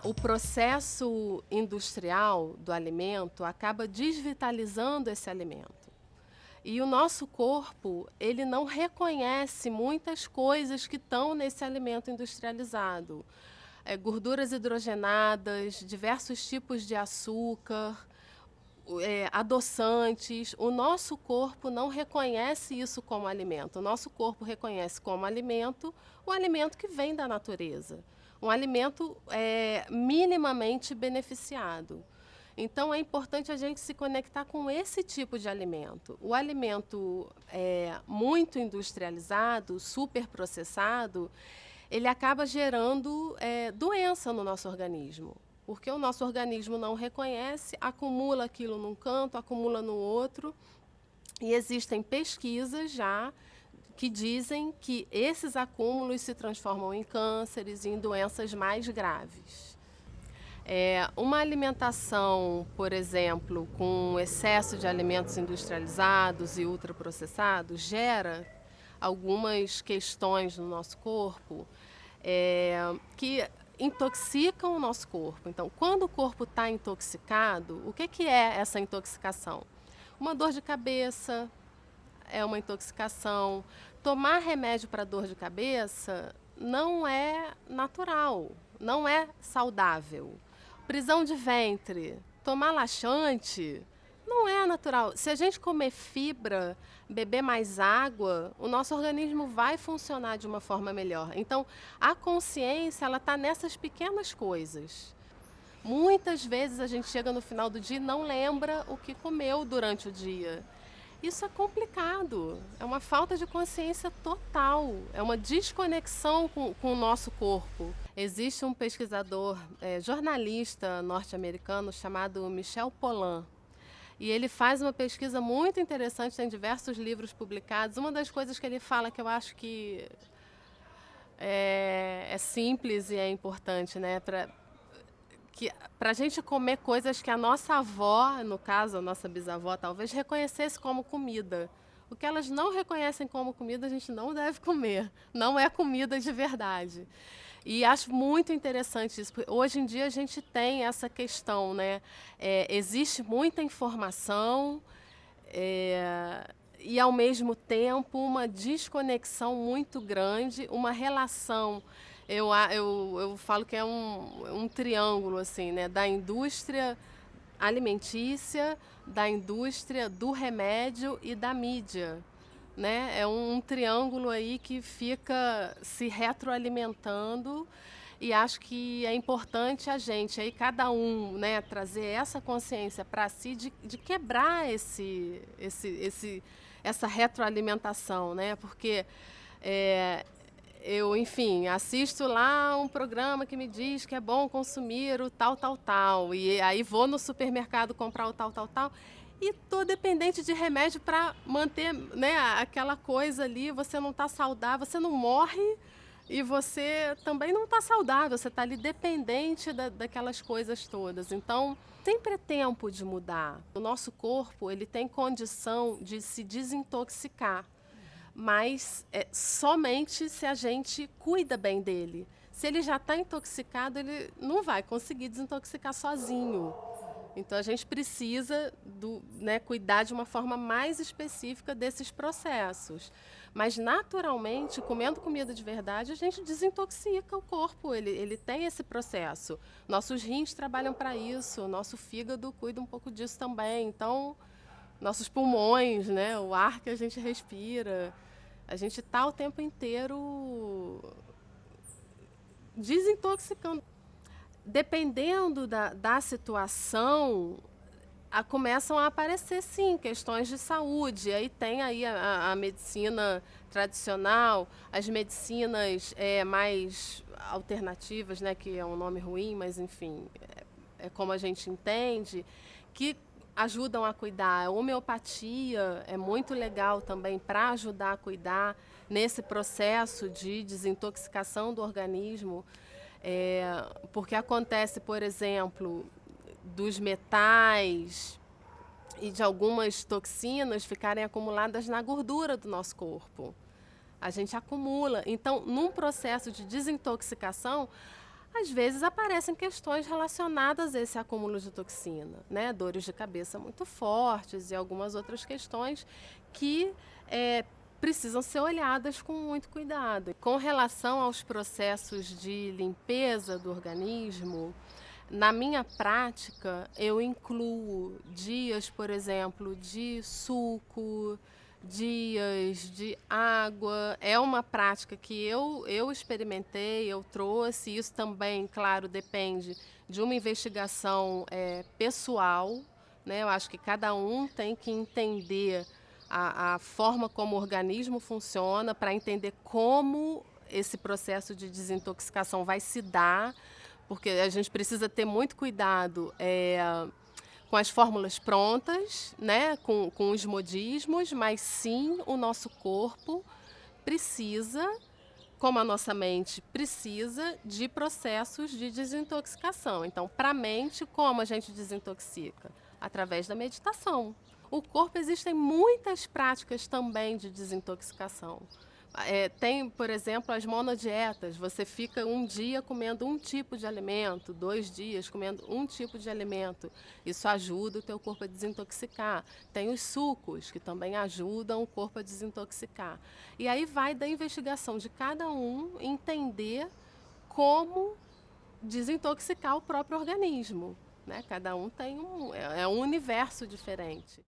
O processo industrial do alimento acaba desvitalizando esse alimento. E o nosso corpo, ele não reconhece muitas coisas que estão nesse alimento industrializado. Gorduras hidrogenadas, diversos tipos de açúcar, adoçantes. O nosso corpo não reconhece isso como alimento. O nosso corpo reconhece como alimento o alimento que vem da natureza. Um alimento minimamente beneficiado. Então, é importante a gente se conectar com esse tipo de alimento. O alimento muito industrializado, superprocessado, ele acaba gerando doença no nosso organismo. Porque o nosso organismo não reconhece, acumula aquilo num canto, acumula no outro. E existem pesquisas já que dizem que esses acúmulos se transformam em cânceres e em doenças mais graves. Uma alimentação, por exemplo, com excesso de alimentos industrializados e ultraprocessados gera algumas questões no nosso corpo que intoxicam o nosso corpo. Então, quando o corpo está intoxicado, o que é essa intoxicação? Uma dor de cabeça é uma intoxicação. Tomar remédio para dor de cabeça não é natural, não é saudável. Prisão de ventre, tomar laxante, não é natural. Se a gente comer fibra, beber mais água, o nosso organismo vai funcionar de uma forma melhor. Então, a consciência, ela está nessas pequenas coisas. Muitas vezes a gente chega no final do dia e não lembra o que comeu durante o dia. Isso é complicado, é uma falta de consciência total, é uma desconexão com o nosso corpo. Existe um pesquisador, jornalista norte-americano chamado Michel Pollan, e ele faz uma pesquisa muito interessante, tem diversos livros publicados. Uma das coisas que ele fala que eu acho que é simples e é importante, né? Para a gente comer coisas que a nossa avó, no caso a nossa bisavó, talvez reconhecesse como comida. O que elas não reconhecem como comida, a gente não deve comer. Não é comida de verdade. E acho muito interessante isso, porque hoje em dia a gente tem essa questão, né? Existe muita informação e, ao mesmo tempo, uma desconexão muito grande, uma relação. Eu falo que é um triângulo assim, né? Da indústria alimentícia, da indústria do remédio e da mídia. Né? É um triângulo aí que fica se retroalimentando e acho que é importante a gente, aí cada um, né, trazer essa consciência para si de quebrar essa retroalimentação, né? Porque eu, enfim, assisto lá um programa que me diz que é bom consumir o tal, tal, tal. E aí vou no supermercado comprar o tal, tal, tal. E tô dependente de remédio para manter, né, aquela coisa ali. Você não está saudável, você não morre e você também não está saudável. Você está ali dependente daquelas coisas todas. Então, sempre é tempo de mudar. O nosso corpo, ele tem condição de se desintoxicar, mas somente se a gente cuida bem dele. Se ele já está intoxicado, ele não vai conseguir desintoxicar sozinho. Então a gente precisa cuidar de uma forma mais específica desses processos. Mas naturalmente, comendo comida de verdade, a gente desintoxica o corpo, ele tem esse processo. Nossos rins trabalham para isso, nosso fígado cuida um pouco disso também. Então, nossos pulmões, né, o ar que a gente respira, a gente está o tempo inteiro desintoxicando. Dependendo da situação, começam a aparecer, sim, questões de saúde. Aí tem aí a medicina tradicional, as medicinas mais alternativas, né, que é um nome ruim, mas, enfim, é como a gente entende, que ajudam a cuidar. A homeopatia é muito legal também para ajudar a cuidar nesse processo de desintoxicação do organismo. Porque acontece, por exemplo, dos metais e de algumas toxinas ficarem acumuladas na gordura do nosso corpo. A gente acumula. Então, num processo de desintoxicação, Às vezes aparecem questões relacionadas a esse acúmulo de toxina, né? Dores de cabeça muito fortes e algumas outras questões que precisam ser olhadas com muito cuidado. Com relação aos processos de limpeza do organismo, na minha prática, eu incluo dias, por exemplo, de suco, dias de água. É uma prática que eu experimentei, eu trouxe. Isso também, claro, depende de uma investigação pessoal, né? Eu acho que cada um tem que entender a forma como o organismo funciona para entender como esse processo de desintoxicação vai se dar, porque a gente precisa ter muito cuidado com as fórmulas prontas, né, com os modismos, mas sim o nosso corpo precisa, como a nossa mente precisa, de processos de desintoxicação. Então, para a mente, como a gente desintoxica? Através da meditação. O corpo, existem muitas práticas também de desintoxicação. Tem, por exemplo, as monodietas. Você fica um dia comendo um tipo de alimento, 2 dias comendo um tipo de alimento. Isso ajuda o teu corpo a desintoxicar. Tem os sucos, que também ajudam o corpo a desintoxicar. E aí vai da investigação de cada um entender como desintoxicar o próprio organismo, né? Cada um tem um universo diferente.